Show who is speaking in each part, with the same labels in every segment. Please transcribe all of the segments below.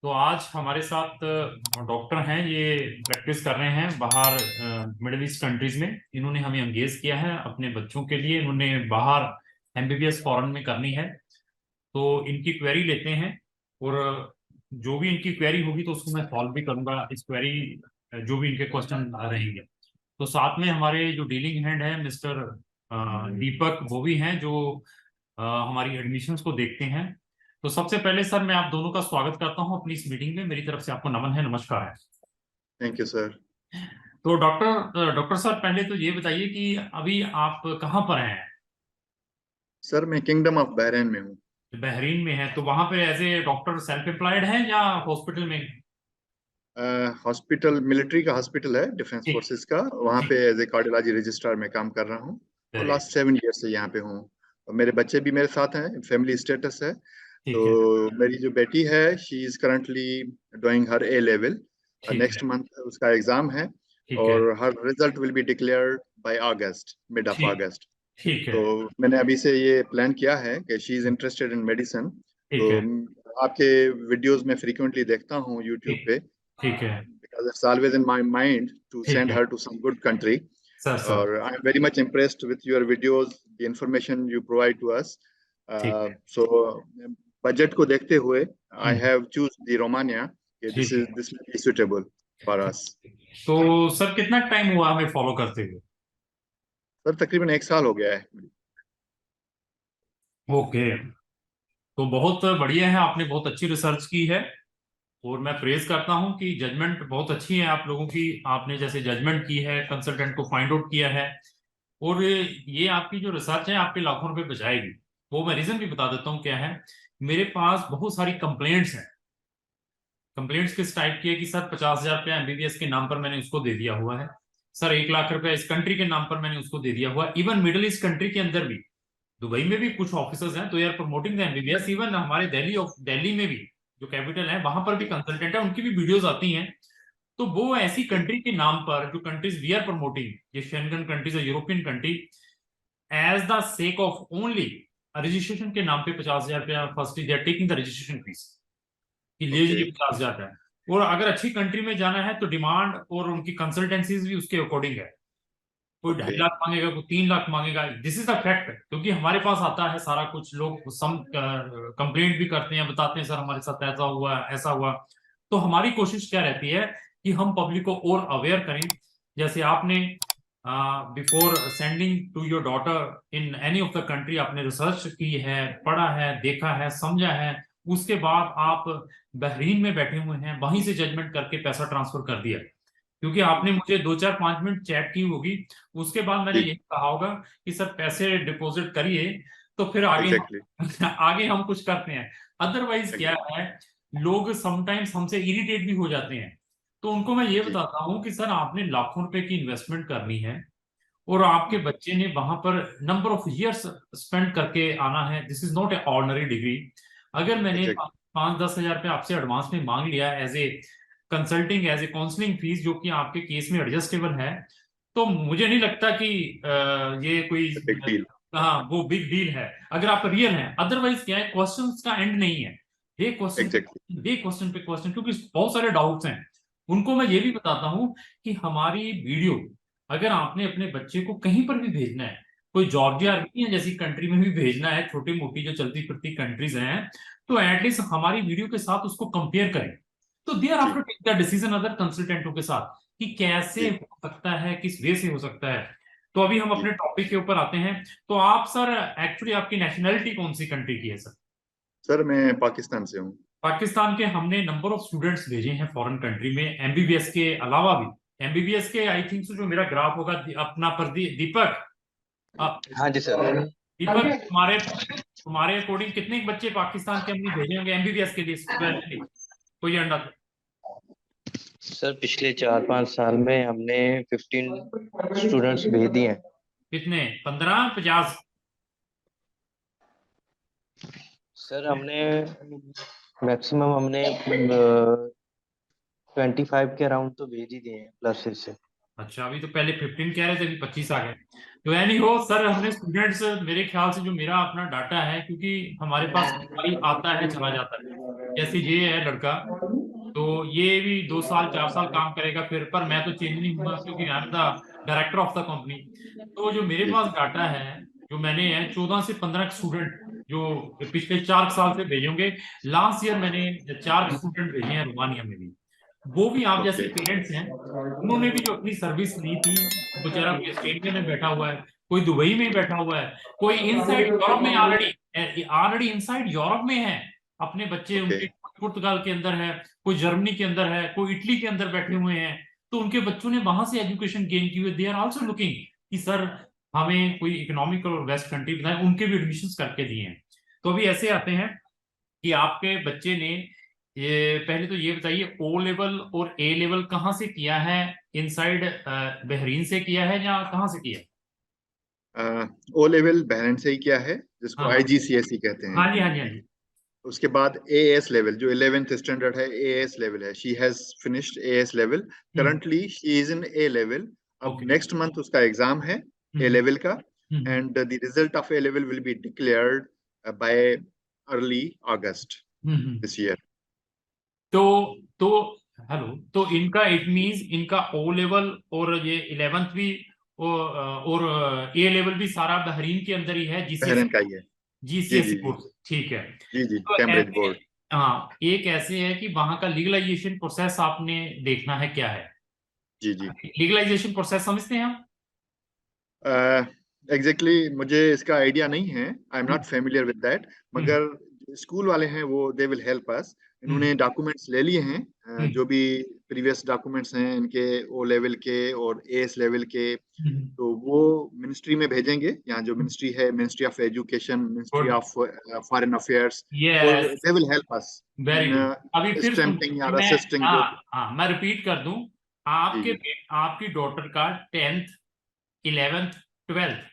Speaker 1: तो आज हमारे साथ डॉक्टर हैं, ये प्रैक्टिस कर रहे हैं बाहर मिडिल ईस्ट कंट्रीज में। इन्होंने हमें एंगेज किया है अपने बच्चों के लिए। इन्होंने बाहर एमबीबीएस फॉरेन में करनी है, तो इनकी क्वेरी लेते हैं। और जो भी इनकी क्वेरी होगी तो उसको मैं सॉल्व भी करूंगा, इस क्वेरी जो भी इनके क्वेश्चन रहेंगे। तो साथ में हमारे जो डीलिंग हैंड है मिस्टर दीपक, वो भी हैं जो हमारी एडमिशन्स को देखते हैं। तो सबसे पहले सर, मैं आप दोनों का स्वागत करता हूं अपनी इस मीटिंग में। मेरी तरफ से आपको नमन है, नमस्कार है।
Speaker 2: Thank you sir.
Speaker 1: तो डॉक्टर सर, पहले तो ये बताइए कि अभी आप कहाँ पर हैं।
Speaker 2: सर मैं किंगडम ऑफ बहरीन में हूँ।
Speaker 1: बहरीन में हैं, तो वहां पे as a doctor self employed हैं या हॉस्पिटल में।
Speaker 2: हॉस्पिटल, मिलिट्री का हॉस्पिटल है, डिफेंस
Speaker 1: ठीक।
Speaker 2: फोर्सेस का। वहाँ पे
Speaker 1: ठीक।
Speaker 2: एज ए कार्डियोलॉजी रजिस्ट्रार में काम कर रहा हूँ और
Speaker 1: चलिए।
Speaker 2: लास्ट 7 ईयर से यहाँ पे हूँ। और मेरे बच्चे भी मेरे साथ हैं, फैमिली स्टेटस है।
Speaker 1: ठीक है।
Speaker 2: तो मेरी जो बेटी है, she is currently doing her A level.
Speaker 1: ठीक
Speaker 2: नेक्स्ट
Speaker 1: है।
Speaker 2: मंथ उसका एग्जाम है
Speaker 1: ठीक है।
Speaker 2: और her result will be declared by August, mid of
Speaker 1: ठीक।
Speaker 2: अगस्त।
Speaker 1: ठीक है।
Speaker 2: तो मैंने अभी से ये प्लान किया है कि she is interested in medicine.
Speaker 1: ठीक
Speaker 2: तो
Speaker 1: है।
Speaker 2: आपके वीडियोस में फ्रीक्वेंटली देखता हूँ यूट्यूब
Speaker 1: ठीक।
Speaker 2: पे,
Speaker 1: ठीक है।
Speaker 2: because it's always in my mind to
Speaker 1: ठीक
Speaker 2: send
Speaker 1: है
Speaker 2: her to some good country.
Speaker 1: Sir. Sir.
Speaker 2: I'm very much impressed with your videos, the information you provide to us.
Speaker 1: ठीक है।
Speaker 2: So budget को देखते हुए, I
Speaker 1: hmm.
Speaker 2: have choose the Romania. Okay,
Speaker 1: ठीक है।
Speaker 2: this will be suitable for
Speaker 1: ठीक।
Speaker 2: us.
Speaker 1: तो sir, कितना टाइम हुआ हमें फॉलो करते हुए।
Speaker 2: सर तकरीबन 1 साल हो गया है।
Speaker 1: ओके। तो बहुत बढ़िया है, आपने बहुत अच्छी रिसर्च की है। और मैं प्रेज करता हूं कि जजमेंट बहुत अच्छी है आप लोगों की। आपने जैसे जजमेंट की है, कंसल्टेंट को फाइंड आउट किया है। और ये आपकी जो रिसर्च है आपके लाखों रुपए बचाएगी। वो मैं रीजन भी बता देता हूँ क्या है। मेरे पास बहुत सारी कंप्लेंट्स हैं। कंप्लेंट्स किस टाइप की है कि सर 50,000 रुपया एमबीबीएस के नाम पर मैंने उसको दे दिया हुआ है। सर 1 लाख रुपया इस कंट्री के नाम पर मैंने उसको दे दिया हुआ है। इवन मिडिल ईस्ट कंट्री के अंदर भी, दुबई में भी कुछ ऑफिसर्स हैं, तो यार प्रमोटिंग द एमबीबीएस। इवन हमारे दिल्ली में भी जो कैपिटल है वहां पर भी कंसल्टेंट है, उनकी भी वीडियोस आती हैं। तो वो ऐसी कंट्री के नाम पर जो कंट्रीज वी आर प्रमोटिंग, ये शेंगन कंट्रीज है, European country, as the sake of only registration के नाम पे 50,000 रुपया first they are taking the registration fees कि ले
Speaker 2: ओके।
Speaker 1: लीजिए 50,000 का। और अगर अच्छी कंट्री में जाना है तो डिमांड और उनकी कंसल्टेंसीज भी उसके अकॉर्डिंग है। कोई ढाई
Speaker 2: ओके।
Speaker 1: लाख मांगेगा, कोई 3 लाख मांगेगा। दिस इज द फैक्ट, क्योंकि हमारे पास आता है सारा कुछ। लोग सम कंप्लेंट भी करते हैं, बताते हैं सर हमारे साथ ऐसा हुआ ऐसा हुआ। तो हमारी कोशिश क्या रहती है कि हम पब्लिक को और अवेयर करें। जैसे आपने before sending to your daughter in any of the country, आपने रिसर्च की है, पढ़ा है, देखा है, समझा है। उसके बाद आप बहरीन में बैठे हुए हैं, वहीं से जजमेंट करके पैसा ट्रांसफर कर दिया। क्योंकि आपने मुझे 2 4 5 मिनट चैट की होगी, उसके बाद मैंने
Speaker 2: जी।
Speaker 1: यही कहा होगा कि सर पैसे डिपॉजिट करिए, तो फिर आगे
Speaker 2: एग्जैक्टली।
Speaker 1: हम आगे हम कुछ करते हैं। अदरवाइज क्या
Speaker 2: एग्जैक्टली।
Speaker 1: है, लोग समटाइम्स हमसे इरिटेट भी हो जाते हैं। तो उनको मैं ये
Speaker 2: जी।
Speaker 1: बताता हूँ कि सर आपने लाखों रुपए की इन्वेस्टमेंट करनी है, और आपके बच्चे ने वहां पर नंबर ऑफ इयर्स स्पेंड करके आना है। This is not a ordinary degree. अगर मैंने
Speaker 2: एग्जैक्टली।
Speaker 1: 5-10 हजार रुपये आपसे एडवांस में मांग लिया as a consulting, as a counselling fees, जो कि आपके केस में एडजस्टेबल है, तो मुझे नहीं लगता कि ये कोई
Speaker 2: बिग डील।
Speaker 1: हाँ वो बिग डील है अगर आप रियल हैं। अदरवाइज क्या है, क्वेश्चंस का एंड नहीं है। ये क्वेश्चन पे
Speaker 2: एग्जैक्टली।
Speaker 1: ये क्वेश्चन पे क्वेश्चन, क्योंकि बहुत सारे डाउट्स हैं। उनको मैं ये भी बताता हूँ कि हमारी वीडियो अगर आपने अपने बच्चे को कहीं पर भी भेजना है, कोई जॉर्जिया अर्मेनिया जैसी कंट्री में भी भेजना है, छोटी मोटी जो चलती फिरती कंट्रीज हैं, तो एटलीस्ट हमारी वीडियो के साथ उसको कंपेयर करें। तो दे आर आफ्टर
Speaker 2: जी।
Speaker 1: टेक द डिसीजन अदर कंसल्टेंटों के साथ कि कैसे
Speaker 2: जी।
Speaker 1: हो सकता है, किस वे से हो सकता है। तो अभी हम
Speaker 2: जी।
Speaker 1: अपने टॉपिक के ऊपर आते हैं। तो आप सर, एक्चुअली आपकी नेशनैलिटी कौन सी कंट्री की है सर।
Speaker 2: सर मैं पाकिस्तान से हूँ।
Speaker 1: पाकिस्तान के। हमने नंबर ऑफ स्टूडेंट्स भेजे हैं फॉरेन कंट्री में एमबीबीएस के अलावा भी। एमबीबीएस के आई थिंक जो मेरा ग्राफ होगा अपना दीपक,
Speaker 3: हाँ जी सर।
Speaker 1: दीपक तुम्हारे तुम्हारे अकॉर्डिंग कितने बच्चे पाकिस्तान के हमने भेजे होंगे एमबीबीएस के लिए स्पेशली, कोई अंदाजा।
Speaker 3: सर पिछले 4 5 साल में हमने 15 स्टूडेंट्स भेज दिए हैं।
Speaker 1: कितने, 15 50।
Speaker 3: सर हमने मैक्सिमम हमने 25 के अराउंड तो भेज ही दिए हैं प्लस से।
Speaker 1: अच्छा, अभी तो पहले 15 कह रहे थे, अभी 25 आ गए। तो एनी हो सर, हमने स्टूडेंट्स, मेरे ख्याल से जो मेरा अपना डाटा है, क्योंकि हमारे पास भाई आता है चला जाता है, जैसे ये है लड़का, तो ये भी 2 साल 4 साल काम करेगा फिर, पर मैं तो चेंज नहीं हुआ क्योंकि I am the director of the company. तो जो मेरे
Speaker 2: जी
Speaker 1: पास
Speaker 2: जी
Speaker 1: डाटा है, जो मैंने है 14 से 15 स्टूडेंट जो पिछले 4 साल से भेजे होंगे। लास्ट ईयर मैंने 4 स्टूडेंट भेजे हैं रोमानिया में भी। वो भी आप जैसे
Speaker 2: ओके
Speaker 1: पेरेंट्स हैं, उन्होंने भी जो अपनी सर्विस ली थी, बेचारा कोई ऑस्ट्रेलिया में बैठा हुआ है, कोई दुबई में बैठा हुआ है, कोई इनसाइड यूरोप में ऑलरेडी इनसाइड यूरोप में है, अपने बच्चे
Speaker 2: ओके
Speaker 1: उनके पुर्तगाल के अंदर है, कोई जर्मनी के अंदर है, कोई इटली के अंदर बैठे हुए हैं। तो उनके बच्चों ने वहां से एजुकेशन गेन की हुई, दे आर आल्सो लुकिंग कि सर हमें कोई इकोनॉमिक और वेस्ट कंट्री बताएं, उनके भी एडमिशन करके दिए हैं। तो अभी ऐसे आते हैं कि आपके बच्चे ने, ये पहले तो ये बताइए, ओ लेवल और ए लेवल कहाँ से किया है? इनसाइड बहरीन से किया है या कहाँ से किया है?
Speaker 2: ओ लेवल बहरैन से ही किया है, जिसको
Speaker 1: हाँ
Speaker 2: IGCSE कहते हैं।
Speaker 1: हाँ जी, हाँ जी, हाँ जी।
Speaker 2: उसके बाद AS लेवल, जो 11th स्टैंडर्ड है, AS लेवल है। She has finished AS level. Currently she is in A level. अब
Speaker 1: ओके।
Speaker 2: नेक्स्ट मंथ उसका एग्जाम है A
Speaker 1: हम्म
Speaker 2: लेवल का,
Speaker 1: hmm
Speaker 2: and the result of A level will be declared by early August
Speaker 1: hmm.
Speaker 2: This year.
Speaker 1: तो hello, तो इनका it means इनका O level और ये 11th भी और ए लेवल भी सारा बहरीन के अंदर ही है,
Speaker 2: बहरैन
Speaker 1: जीसीएसई
Speaker 2: का ही है। जी
Speaker 1: जीसीएसई
Speaker 2: जी जी
Speaker 1: बोर्ड से, ठीक है।
Speaker 2: जी जी,
Speaker 1: तो
Speaker 2: कैम्ब्रिज
Speaker 1: ऐसे,
Speaker 2: बोर्ड।
Speaker 1: हाँ, एक ऐसे है कि वहां का लीगलाइजेशन प्रोसेस आपने देखना है क्या है।
Speaker 2: जी जी।
Speaker 1: लीगलाइजेशन प्रोसेस समझते हैं आप?
Speaker 2: एग्जैक्टली मुझे इसका आइडिया नहीं है। I am
Speaker 1: hmm
Speaker 2: not familiar with that.
Speaker 1: Hmm
Speaker 2: मगर स्कूल वाले हैं, वो दे विल हेल्प अस।
Speaker 1: हम्म
Speaker 2: इन्होंने डॉक्यूमेंट्स ले लिए हैं,
Speaker 1: हम्म
Speaker 2: जो भी प्रीवियस डॉक्यूमेंट्स हैं इनके, ओ लेवल के और एस लेवल के।
Speaker 1: हम्म।
Speaker 2: तो वो मिनिस्ट्री में भेजेंगे। यहाँ जो मिनिस्ट्री है, ministry of education, ministry
Speaker 1: good.
Speaker 2: Of foreign affairs, और
Speaker 1: yes.
Speaker 2: They will help us
Speaker 1: very
Speaker 2: in
Speaker 1: good. अभी फिर
Speaker 2: स्टैंपिंग
Speaker 1: सुनिए
Speaker 2: या
Speaker 1: कि मैं,
Speaker 2: असिस्टिंग
Speaker 1: हाँ
Speaker 2: जो।
Speaker 1: हाँ, मैं रिपीट कर दूं।
Speaker 2: जी
Speaker 1: आपके
Speaker 2: जी।
Speaker 1: आपकी डॉटर का 10th 11th 12th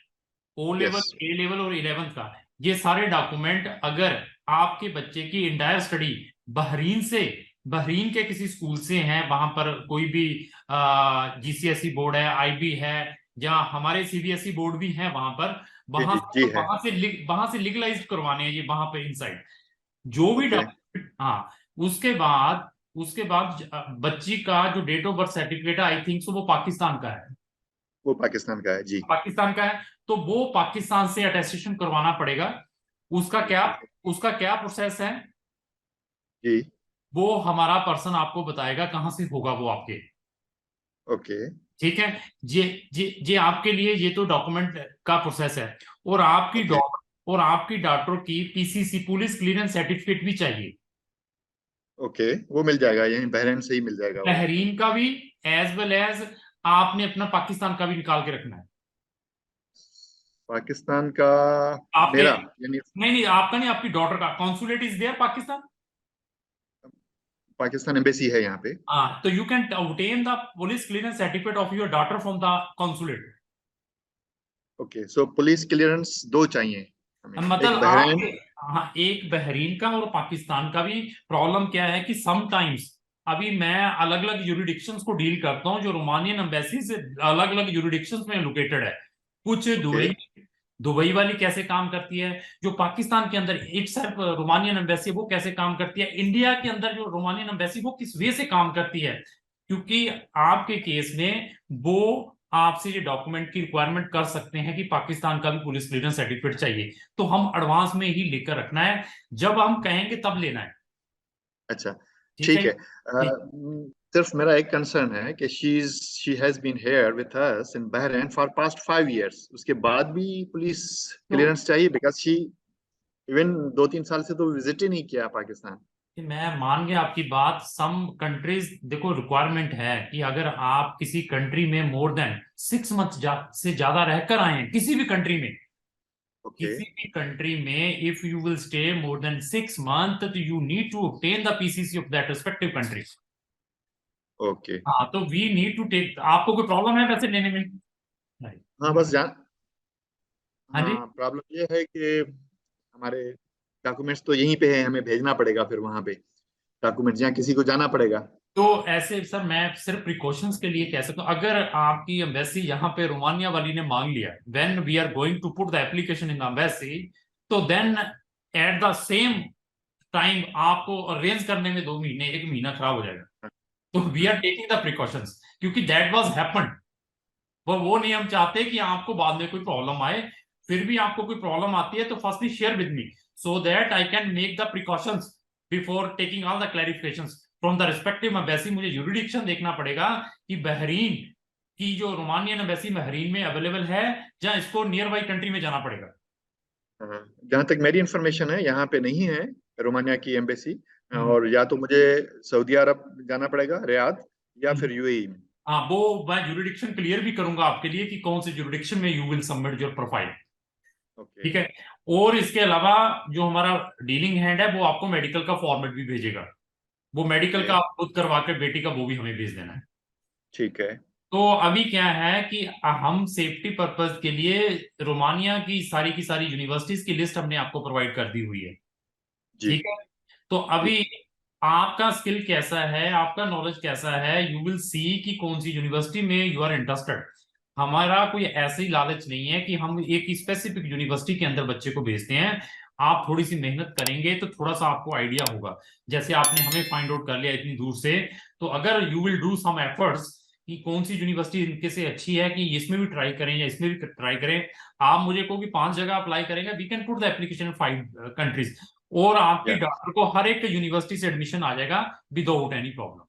Speaker 1: O level,
Speaker 2: yes
Speaker 1: A level और 11th का, ये सारे डॉक्यूमेंट अगर आपके बच्चे की इंटायर स्टडी बहरीन से, बहरीन के किसी स्कूल से हैं, वहां पर कोई भी जीसीएसई बोर्ड है, आईबी है, या हमारे सीबीएसई बोर्ड भी हैं वहां पर,
Speaker 2: जी
Speaker 1: वहां
Speaker 2: जी
Speaker 1: से,
Speaker 2: जी
Speaker 1: तो
Speaker 2: है।
Speaker 1: वहां से लीगलाइज करवाने हैं ये वहां पे इनसाइड, जो भी
Speaker 2: ओके।
Speaker 1: डॉक्यूमेंट। हाँ, उसके बाद बच्ची का जो डेट ऑफ बर्थ सर्टिफिकेट है, आई थिंक सो वो पाकिस्तान का है,
Speaker 2: वो पाकिस्तान का है जी।
Speaker 1: पाकिस्तान का है। तो वो पाकिस्तान से अटेस्टेशन करवाना पड़ेगा। उसका क्या उसका क्या प्रोसेस है,
Speaker 2: जी।
Speaker 1: वो हमारा पर्सन आपको बताएगा कहाँ से होगा वो आपके।
Speaker 2: ओके।
Speaker 1: ठीक है। ये ये आपके लिए ये तो डॉक्यूमेंट का प्रोसेस है। और आपकी
Speaker 2: ओके।
Speaker 1: डॉ और आपकी डॉक्टर की पीसीसी, पुलिस क्लियरेंस सर्टिफिकेट भी चाहिए,
Speaker 2: ओके, वो मिल जाएगा, यहीं बहरैन से ही मिल जाएगा वो।
Speaker 1: बहरीन का भी, एज वेल एज आपने अपना पाकिस्तान का भी निकाल के रखना है।
Speaker 2: पाकिस्तान का
Speaker 1: आपके,
Speaker 2: मेरा यानी
Speaker 1: नहीं नहीं, आपका नहीं, आपकी डॉटर का consulate is there Pakistan.
Speaker 2: Pakistan embassy है यहाँ पे।
Speaker 1: हाँ, तो you can obtain the police clearance certificate of your daughter from the consulate.
Speaker 2: Okay, so police clearance दो चाहिए हमें,
Speaker 1: मतलब
Speaker 2: एक बहरैन।
Speaker 1: आपके, हाँ, एक बहरीन का और पाकिस्तान का भी। प्रॉब्लम क्या है कि समटाइम्स, अभी मैं अलग अलग यूरिडिक्शंस को डील करता हूँ, जो रोमानियन एम्बेसी से अलग अलग यूरिडिक्शंस में लोकेटेड है। कुछ
Speaker 2: ओके।
Speaker 1: दुबई, दुबई वाली कैसे काम करती है, जो पाकिस्तान के अंदर इटसेल्फ रोमानियन एम्बेसी वो कैसे काम करती है, इंडिया के अंदर जो रोमानियन एम्बेसी वो किस वे से काम करती है। क्योंकि आपके केस में वो आपसे ये डॉक्यूमेंट की रिक्वायरमेंट कर सकते हैं कि पाकिस्तान का भी पुलिस क्लियरेंस सर्टिफिकेट चाहिए, तो हम एडवांस में ही लेकर रखना है, जब हम कहेंगे तब लेना है।
Speaker 2: अच्छा,
Speaker 1: ठीक है।
Speaker 2: ठीक है।
Speaker 1: ठीक।
Speaker 2: सिर्फ मेरा एक कंसर्न है कि she has been here with us in Bahrain for past 5 years। उसके बाद भी पुलिस
Speaker 1: तो
Speaker 2: क्लियरेंस चाहिए, बिकॉज शी इवन 2-3 साल से तो विजिट ही नहीं किया पाकिस्तान।
Speaker 1: मैं मान गया आपकी बात। सम कंट्रीज, देखो रिक्वायरमेंट है कि अगर आप किसी कंट्री में मोर देन 6 मंथ से ज्यादा रहकर आए हैं, किसी भी कंट्री में,
Speaker 2: ओके।
Speaker 1: किसी भी कंट्री में if you will stay more than 6 month, तो you need to obtain the PCC of that respective country.
Speaker 2: Okay.
Speaker 1: हाँ, तो वी नीड टू टेक। आपको कोई प्रॉब्लम है वैसे लेने में? नहीं।
Speaker 2: हाँ बस जान।
Speaker 1: हाँ जी।
Speaker 2: हाँ, प्रॉब्लम ये है कि हमारे डॉक्यूमेंट्स तो यहीं पे है, हमें भेजना पड़ेगा फिर वहां पे। डॉक्यूमेंट्स यहाँ किसी को जाना पड़ेगा।
Speaker 1: तो ऐसे सर मैं सिर्फ प्रिकॉशंस के लिए कह सकता हूँ, अगर आपकी एम्बेसी यहाँ पे रोमानिया वाली ने मांग लिया, when we are going to put the application in embassy, तो then at the same time आपको अरेंज करने में 2 महीने 1 महीना खराब हो जाएगा। तो we are taking the precautions, क्योंकि दैट वाज हैपेंड। वो नहीं हम चाहते कि आपको बाद में कोई प्रॉब्लम आए। फिर भी आपको कोई प्रॉब्लम आती है तो firstly share with me, so that I can make the precautions before taking all the clarifications from the respective embassy. मुझे यूरिडिक्शन देखना पड़ेगा कि बहरीन की जो रोमानियन एम्बेसी बहरीन में अवेलेबल है, या इसको नियर बाई कंट्री में जाना पड़ेगा।
Speaker 2: जहां तक मेरी इंफॉर्मेशन है यहाँ पे नहीं है रोमानिया की एम्बेसी,
Speaker 1: हम्म।
Speaker 2: और या तो मुझे सऊदी अरब जाना पड़ेगा, रियाद, या फिर यूएई में।
Speaker 1: हाँ, वो मैं जुरिडिक्शन क्लियर भी करूंगा आपके लिए कि कौन से जुरिडिक्शन में you will submit your profile.
Speaker 2: Okay.
Speaker 1: ठीक है। और इसके अलावा जो हमारा डीलिंग हैंड है वो आपको मेडिकल का फॉर्मेट भी भेजेगा। वो मेडिकल
Speaker 2: ओके,
Speaker 1: का आप खुद करवा के बेटी का वो भी हमें भेज देना है।
Speaker 2: ठीक है।
Speaker 1: तो अभी क्या है कि हम सेफ्टी पर्पज के लिए रोमानिया की सारी यूनिवर्सिटीज की लिस्ट हमने आपको प्रोवाइड कर दी हुई है।
Speaker 2: जी
Speaker 1: ठीक है। तो
Speaker 2: जी।
Speaker 1: अभी आपका स्किल कैसा है, आपका नॉलेज कैसा है, यू विल सी कि कौन सी यूनिवर्सिटी में यू आर इंटरेस्टेड। हमारा कोई ऐसी लालच नहीं है कि हम एक स्पेसिफिक यूनिवर्सिटी के अंदर बच्चे को भेजते हैं। आप थोड़ी सी मेहनत करेंगे तो थोड़ा सा आपको आइडिया होगा। जैसे आपने हमें फाइंड आउट कर लिया इतनी दूर से, तो अगर you will do some efforts कि कौन सी यूनिवर्सिटी इनके से अच्छी है कि इसमें भी ट्राई करें या इसमें भी ट्राई करें, आप मुझे कहो कि 5 जगह अप्लाई करेंगे, we can put the application 5 countries, और आपकी
Speaker 2: या
Speaker 1: डॉक्टर को हर एक यूनिवर्सिटी से एडमिशन आ जाएगा विदाउट एनी प्रॉब्लम।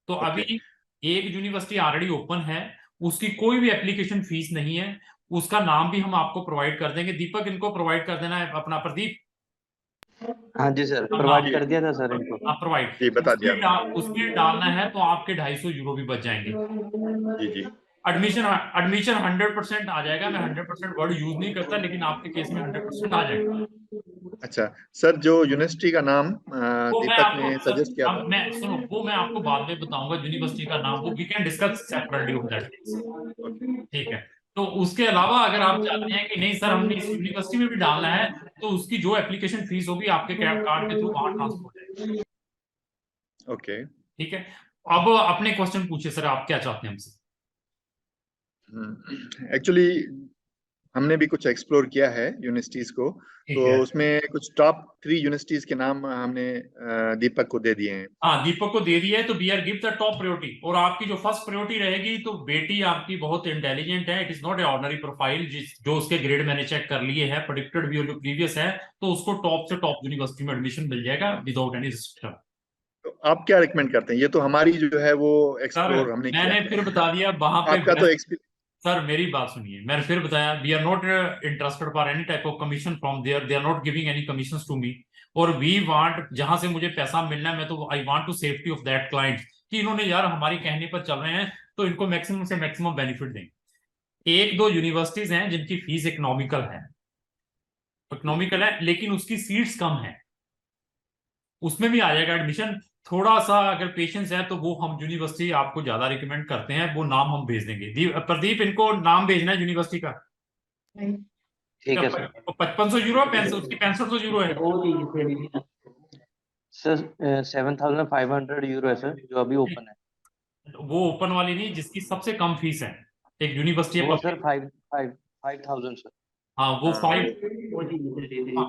Speaker 1: तो
Speaker 2: ओके।
Speaker 1: अभी एक यूनिवर्सिटी ऑलरेडी ओपन है, उसकी कोई भी एप्लीकेशन फीस नहीं है, उसका नाम भी हम आपको प्रोवाइड कर देंगे। दीपक, इनको प्रोवाइड कर देना है अपना, प्रदीप।
Speaker 3: हाँ जी सर,
Speaker 1: हाँ,
Speaker 3: प्रोवाइड
Speaker 2: जी
Speaker 3: कर दिया था सर इनको।
Speaker 1: आप प्रोवाइड,
Speaker 2: जी, बता दिया
Speaker 1: उसमें डालना है तो आपके 250 यूरो भी बच जाएंगे।
Speaker 2: जी जी।
Speaker 1: एडमिशन एडमिशन 100% आ जाएगा। मैं 100% वर्ड यूज नहीं करता, लेकिन आपके केस में 100% आ जाएगा।
Speaker 2: अच्छा सर, जो यूनिवर्सिटी का नाम
Speaker 1: वो मैं
Speaker 2: दीपक
Speaker 1: आपको
Speaker 2: ने
Speaker 1: सर,
Speaker 2: सजेस्ट किया
Speaker 1: अब
Speaker 2: था।
Speaker 1: मैं सुनो, वो मैं आपको बाद में बताऊंगा यूनिवर्सिटी का नाम, वो we can discuss separately on that things.
Speaker 2: Okay.
Speaker 1: ठीक है। तो उसके अलावा अगर आप चाहते हैं कि नहीं सर हमने इस यूनिवर्सिटी में भी डालना है, तो उसकी जो एप्लीकेशन फीस होगी आपके कार्ड के थ्रू वहां ट्रांसफर हो जाएगी।
Speaker 2: ओके।
Speaker 1: ठीक है। अब अपने क्वेश्चन पूछिए सर, आप क्या चाहते हैं हमसे।
Speaker 2: एक्चुअली हमने भी कुछ एक्सप्लोर किया है यूनिवर्सिटीज को,
Speaker 1: ठीक
Speaker 2: तो
Speaker 1: है।
Speaker 2: उसमें कुछ टॉप 3 यूनिवर्सिटीज के नाम हमने दीपक को दे दिए हैं।
Speaker 1: हाँ, दीपक को दे दिया है, तो we are give the top priority. और आपकी जो फर्स्ट प्रायोरिटी रहेगी, तो बेटी आपकी बहुत इंटेलिजेंट है, it is not a ordinary profile. जो उसके ग्रेड मैंने चेक कर लिए हैं, प्रेडिक्टेड भी प्रीवियस है, तो उसको टॉप से टॉप यूनिवर्सिटी में एडमिशन मिल जाएगा विदाउट एनी रिस्ट्रिक्शन।
Speaker 2: तो आप क्या रिकमेंड करते हैं? ये तो हमारी जो है वो
Speaker 1: सर
Speaker 2: एक्सप्लोर हमने किया
Speaker 1: मैंने फिर
Speaker 2: है।
Speaker 1: बता दिया वहां पे
Speaker 2: आपका तो एक्सपीरियंस।
Speaker 1: सर मेरी बात सुनिए, मैंने फिर बताया we are not interested for any type of commission from there, they are not giving any commission to me. और वी वांट, जहां से मुझे पैसा मिलना है, मैं तो I want to safety of that client, कि इन्होंने यार हमारी कहने पर चल रहे हैं, तो इनको मैक्सिमम से मैक्सिमम बेनिफिट दें। एक दो यूनिवर्सिटीज हैं जिनकी फीस इकोनॉमिकल है, लेकिन उसकी सीट्स कम है, उसमें भी आ जाएगा एडमिशन। थोड़ा सा अगर पेशेंस है तो वो हम यूनिवर्सिटी आपको ज्यादा रिकमेंड करते हैं, वो नाम हम भेज देंगे। प्रदीप, इनको नाम भेजना है यूनिवर्सिटी का।
Speaker 3: ठीक है सर।
Speaker 1: 5500 यूरो, उसकी 6500 यूरो है।
Speaker 3: सर 7,500 यूरो है सर, जो अभी ओपन है।
Speaker 1: वो ओपन वाली नहीं, जिसकी सबसे कम फीस है, एक यूनिवर्सिटी है
Speaker 3: वो सर
Speaker 1: पब्लिक।
Speaker 3: 5,000 सर।
Speaker 1: हाँ वो 5,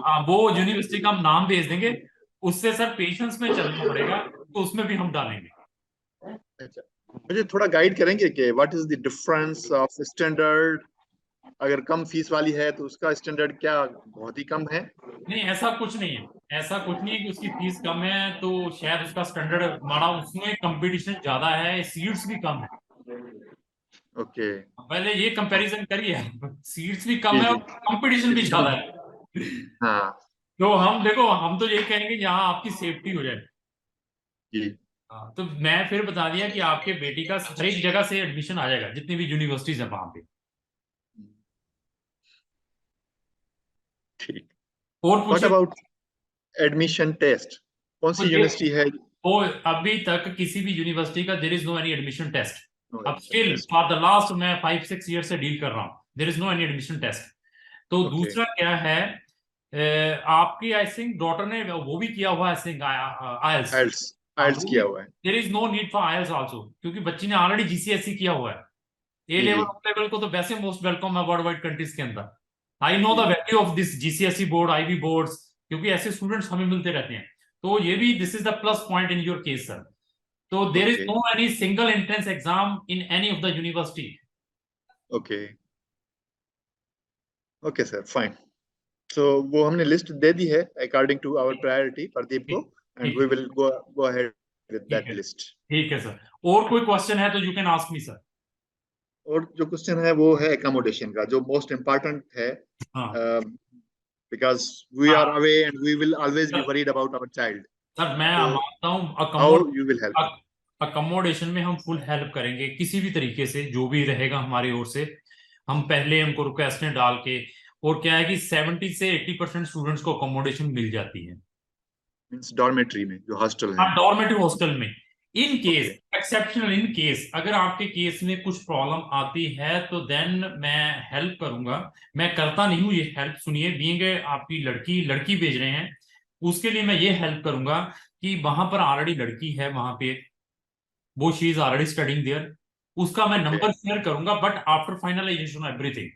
Speaker 1: हाँ वो यूनिवर्सिटी का हम नाम भेज देंगे। उससे सर पेशेंस में चलना पड़ेगा, तो उसमें भी हम डालेंगे।
Speaker 2: अच्छा, मुझे थोड़ा गाइड करेंगे कि what is the difference of standard? अगर कम फीस वाली है तो उसका स्टैंडर्ड क्या बहुत ही कम है?
Speaker 1: नहीं, ऐसा कुछ नहीं है। ऐसा कुछ नहीं है कि उसकी फीस कम है तो शायद उसका स्टैंडर्ड माड़ा, उसमें कंपटीशन ज्यादा है, सीट्स भी कम है।
Speaker 2: ओके।
Speaker 1: पहले ये कंपैरिजन करिए, सीट्स भी कम
Speaker 2: जी
Speaker 1: है
Speaker 2: जी।
Speaker 1: और कंपटीशन भी ज्यादा है।
Speaker 2: हाँ
Speaker 1: तो हम देखो, हम तो यही कहेंगे यहाँ आपकी सेफ्टी हो जाए।
Speaker 2: जी।
Speaker 1: हाँ, तो मैं फिर बता दिया कि आपके बेटी का हर एक जगह से एडमिशन आ जाएगा, जितनी भी यूनिवर्सिटीज है वहां पे।
Speaker 2: ठीक।
Speaker 1: और
Speaker 2: व्हाट
Speaker 1: पूछिए।
Speaker 2: About admission test? कौन
Speaker 1: तो
Speaker 2: सी
Speaker 1: ये,
Speaker 2: यूनिवर्सिटी है?
Speaker 1: तो अभी तक किसी भी यूनिवर्सिटी का there is no any admission test. अब
Speaker 2: admission
Speaker 1: still
Speaker 2: test.
Speaker 1: For the last मैं 5-6 ईयर से डील कर रहा हूँ, there is no any admission test. तो
Speaker 2: ओके।
Speaker 1: दूसरा क्या है, आपकी आई थिंक डॉटर ने वो भी किया हुआ है, आई थिंक आयल्स।
Speaker 2: आइल्स। आइल्स किया हुआ है।
Speaker 1: There is no need for IELTS also, क्योंकि बच्ची ने ऑलरेडी जीसीएसई किया हुआ है। ए
Speaker 2: जी
Speaker 1: लेवल
Speaker 2: जी
Speaker 1: लेवल को तो वैसे मोस्ट वेलकम है वर्ल्ड वाइड कंट्रीज के अंदर। I know the
Speaker 2: G
Speaker 1: value of this GCSE board, IB boards, क्योंकि ऐसे स्टूडेंट्स हमें मिलते रहते हैं। तो ये भी this is the plus point in your case sir. तो there is
Speaker 2: okay
Speaker 1: no any single entrance exam in any of the university.
Speaker 2: Okay okay sir, fine. So वो हमने लिस्ट दे दी है according to our priority Pradeep को,
Speaker 1: ठीक
Speaker 2: and
Speaker 1: ठीक
Speaker 2: we
Speaker 1: है,
Speaker 2: विल गो अहेड विद
Speaker 1: ठीक
Speaker 2: दैट
Speaker 1: है,
Speaker 2: लिस्ट।
Speaker 1: ठीक है सर। और कोई क्वेश्चन है तो you can ask me sir.
Speaker 2: और जो क्वेश्चन है वो है एकोमोडेशन का, जो मोस्ट इम्पोर्टेंट है,
Speaker 1: हाँ
Speaker 2: बिकॉज वी आर
Speaker 1: हाँ
Speaker 2: away and we will always be
Speaker 1: sir,
Speaker 2: worried about our child.
Speaker 1: Sir मैं
Speaker 2: तो
Speaker 1: मानता हूँ
Speaker 2: how you will help?
Speaker 1: Accommodation में हम फुल हेल्प करेंगे किसी भी तरीके से, जो भी रहेगा हमारी ओर से। हम पहले उनको रिक्वेस्टें डाल के, और क्या है कि 70 से 80% स्टूडेंट्स को अकोमोडेशन मिल जाती है।
Speaker 2: मींस डॉर्मेट्री में जो हॉस्टल
Speaker 1: हाँ
Speaker 2: है?
Speaker 1: डॉर्मेटरी हॉस्टल में। In case,
Speaker 2: okay
Speaker 1: exceptional in case, अगर आपके केस में कुछ प्रॉब्लम आती है तो देन मैं हेल्प करूंगा। मैं करता नहीं हूँ ये हेल्प, सुनिए, बीइंग आपकी लड़की लड़की भेज रहे हैं, उसके लिए मैं ये हेल्प करूंगा कि वहां पर ऑलरेडी लड़की है वहां पे, वो she is already studying there, उसका मैं
Speaker 2: ओके,
Speaker 1: नंबर शेयर करूंगा बट आफ्टर फाइनलाइजेशन एवरीथिंग।
Speaker 2: या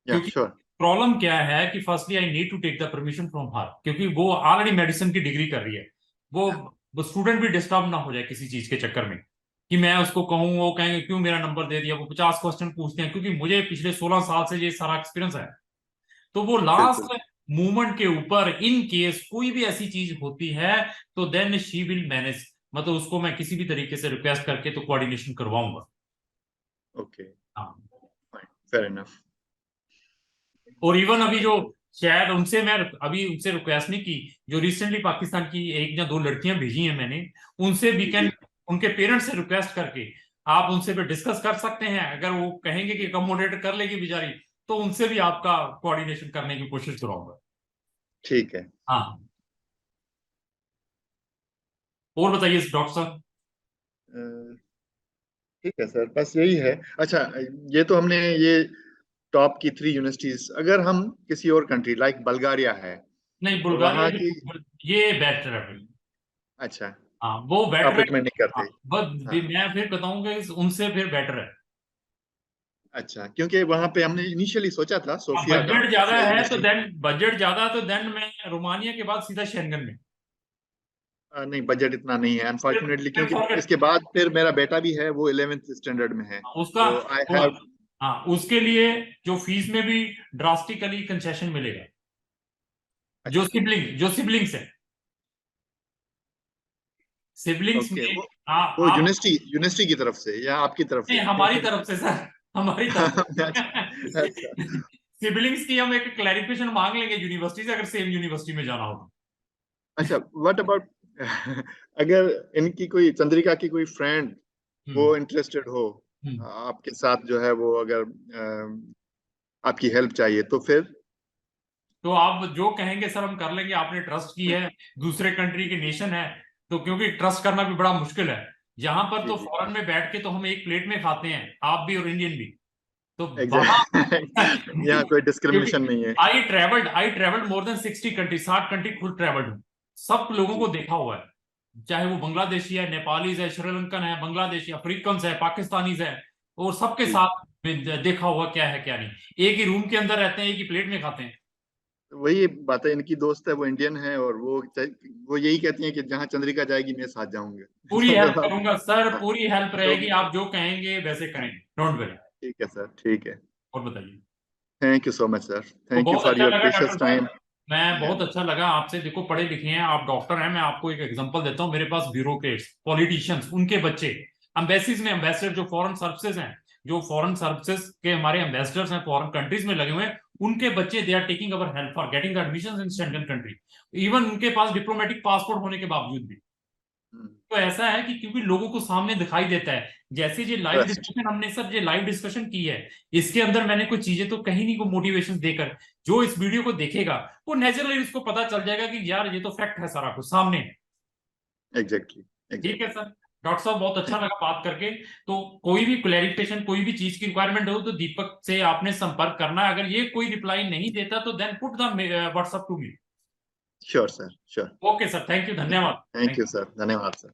Speaker 1: क्योंकि
Speaker 2: श्योर।
Speaker 1: प्रॉब्लम क्या है कि firstly I need to take the permission from her, क्योंकि वो ऑलरेडी मेडिसिन की डिग्री कर रही है। वो स्टूडेंट भी डिस्टर्ब ना हो जाए किसी चीज के चक्कर में, कि मैं उसको कहूँ वो कहेंगे क्यों मेरा नंबर दे दिया, वो 50 क्वेश्चन पूछते हैं, क्योंकि मुझे पिछले 16 साल से ये सारा एक्सपीरियंस है। तो वो
Speaker 2: बिल्कुल
Speaker 1: लास्ट मूवमेंट के ऊपर इन केस कोई भी ऐसी चीज होती है तो देन शी विल मैनेज, मतलब उसको मैं किसी भी तरीके से रिक्वेस्ट करके तो कोऑर्डिनेशन करवाऊंगा।
Speaker 2: ओके,
Speaker 1: हाँ।
Speaker 2: Fine, fair enough.
Speaker 1: और इवन अभी जो
Speaker 2: थैंक यू।
Speaker 1: शायद उनसे मैं अभी उनसे रिक्वेस्ट नहीं की, जो रिसेंटली पाकिस्तान की एक या दो लड़कियां भेजी हैं मैंने, उनसे भी
Speaker 2: जी
Speaker 1: कैन,
Speaker 2: जी
Speaker 1: उनके पेरेंट्स से रिक्वेस्ट करके आप उनसे भी डिस्कस कर सकते हैं। अगर वो कहेंगे कि अकोमोडेट कर लेगी बेचारी, तो उनसे भी आपका कोऑर्डिनेशन करने की कोशिश कराऊंगा।
Speaker 2: ठीक है।
Speaker 1: हाँ। और बताइए डॉक्टर साहब।
Speaker 2: अ, ठीक है सर, बस यही है। अच्छा, ये तो हमने ये टॉप की 3 यूनिवर्सिटीज, अगर हम किसी और कंट्री लाइक बल्गारिया है,
Speaker 1: नहीं
Speaker 2: तो
Speaker 1: बुल्गारिया
Speaker 2: वहाँ की,
Speaker 1: ये बेटर है भाई।
Speaker 2: अच्छा,
Speaker 1: हाँ वो बेटर
Speaker 2: आप
Speaker 1: है।
Speaker 2: रिकमेंड नहीं
Speaker 1: हाँ
Speaker 2: करते?
Speaker 1: बस
Speaker 2: हाँ,
Speaker 1: मैं फिर बताऊंगा कि उनसे फिर बेटर है।
Speaker 2: अच्छा, क्योंकि वहाँ पे हमने इनिशियली सोचा था सोफिया का,
Speaker 1: बजट ज्यादा
Speaker 2: सोफिया
Speaker 1: है तो
Speaker 2: यूनिवर्सिटी।
Speaker 1: देन, बजट ज्यादा तो देन मैं रोमानिया के बाद सीधा शेंगन में।
Speaker 2: नहीं, बजट इतना नहीं है
Speaker 1: फिर
Speaker 2: अनफॉर्चुनेटली,
Speaker 1: फिर
Speaker 2: क्योंकि
Speaker 1: फॉरगेट
Speaker 2: इसके बाद फिर मेरा बेटा भी है, वो 11th स्टैंडर्ड में है,
Speaker 1: उसका,
Speaker 2: तो आई
Speaker 1: वो,
Speaker 2: हैव।
Speaker 1: हाँ उसके लिए जो फीस में भी ड्रास्टिकली कंसेशन मिलेगा। जो
Speaker 2: अच्छा,
Speaker 1: सिबलिंग्स है, सिबलिंग्स
Speaker 2: ओके,
Speaker 1: में
Speaker 2: वो
Speaker 1: आप,
Speaker 2: यूनिवर्सिटी यूनिवर्सिटी की तरफ से या आपकी तरफ
Speaker 1: नहीं
Speaker 2: से?
Speaker 1: हमारी तरफ से सर, हमारी तरफ
Speaker 2: अच्छा अच्छा।
Speaker 1: सिबलिंग्स की हम एक क्लैरिफिकेशन मांग लेंगे यूनिवर्सिटी से, अगर सेम यूनिवर्सिटी में जाना हो तो।
Speaker 2: अच्छा, व्हाट अबाउट अगर इनकी कोई, चंद्रिका की कोई फ्रेंड,
Speaker 1: हम्म
Speaker 2: वो इंटरेस्टेड हो
Speaker 1: हम्म।
Speaker 2: आपके साथ, जो है वो अगर आपकी हेल्प चाहिए, तो फिर?
Speaker 1: तो आप जो कहेंगे सर हम कर लेंगे, आपने ट्रस्ट की है, दूसरे कंट्री के नेशन है, तो क्योंकि ट्रस्ट करना भी बड़ा मुश्किल है। यहाँ पर
Speaker 2: जी
Speaker 1: तो
Speaker 2: जी,
Speaker 1: फॉरेन में बैठ के तो हम एक प्लेट में खाते हैं, आप भी और इंडियन भी। तो वहां
Speaker 2: एग्जैक्ट। यहाँ कोई
Speaker 1: क्योंकि
Speaker 2: डिस्क्रिमिनेशन नहीं है।
Speaker 1: I travelled more than 60 country, 60 country खुद ट्रेवल्ड हूँ, सब लोगों को
Speaker 2: जी
Speaker 1: देखा हुआ है। चाहे वो बांग्लादेशी है, नेपालीज है, श्रीलंकन है, बांग्लादेशी, अफ्रीकन है, पाकिस्तानीज है, और सबके
Speaker 2: जी,
Speaker 1: साथ में देखा हुआ क्या है क्या नहीं। एक ही रूम के अंदर रहते हैं, एक ही प्लेट में खाते हैं।
Speaker 2: वही बात है, इनकी दोस्त है वो इंडियन है, और वो यही कहती है कि जहाँ चंद्रिका जाएगी मैं साथ जाऊंगे।
Speaker 1: पूरी
Speaker 2: तो
Speaker 1: हेल्प
Speaker 2: बस आप,
Speaker 1: करूंगा सर,
Speaker 2: हाँ,
Speaker 1: पूरी हेल्प
Speaker 2: तो
Speaker 1: रहेगी, आप जो कहेंगे वैसे करेंगे, डोंट वरी।
Speaker 2: ठीक है सर, ठीक है।
Speaker 1: और बताइए।
Speaker 2: Thank you so much sir,
Speaker 1: तो
Speaker 2: थैंक यू
Speaker 1: बहुत
Speaker 2: फॉर
Speaker 1: अच्छा
Speaker 2: योर
Speaker 1: लगा डॉक्टर
Speaker 2: प्रीशियस
Speaker 1: साहब,
Speaker 2: टाइम।
Speaker 1: मैं बहुत अच्छा लगा आपसे, देखो पढ़े लिखे हैं आप, डॉक्टर हैं। मैं आपको एक एग्जांपल देता हूँ, मेरे पास ब्यूरोक्रेट्स, पॉलिटिशियंस, उनके बच्चे एम्बेसीज में, एम्बेसडर जो फॉरेन सर्विसेज हैं, जो फॉरेन सर्विसेज के हमारे एम्बेसडर्स हैं फॉरेन कंट्रीज में लगे हुए हैं, उनके बच्चे they are taking our help for getting the admission in Schengen country, even उनके पास डिप्लोमेटिक पासपोर्ट होने के बावजूद भी। तो ऐसा है कि क्योंकि लोगों को सामने दिखाई देता है, जैसे ये लाइव
Speaker 2: ट्रस्ट।
Speaker 1: डिस्कशन हमने सर, ये लाइव डिस्कशन की है, इसके अंदर मैंने कुछ चीजें तो कहीं नहीं को मोटिवेशन देकर, जो इस वीडियो को देखेगा वो नेचुरली उसको पता चल जाएगा कि यार ये तो फैक्ट है, सारा कुछ सामने है।
Speaker 2: एग्जैक्टली
Speaker 1: ठीक है
Speaker 2: एग्जैक्टली।
Speaker 1: सर। डॉक्टर साहब बहुत अच्छा लगा बात करके। तो कोई भी क्लैरिफिकेशन, कोई भी चीज की रिक्वायरमेंट हो तो दीपक से आपने संपर्क करना है। अगर ये कोई रिप्लाई नहीं देता तो then put the WhatsApp to me.
Speaker 2: Sure sir, sure.
Speaker 1: Okay sir, thank you, धन्यवाद।
Speaker 2: थैंक यू सर, धन्यवाद सर।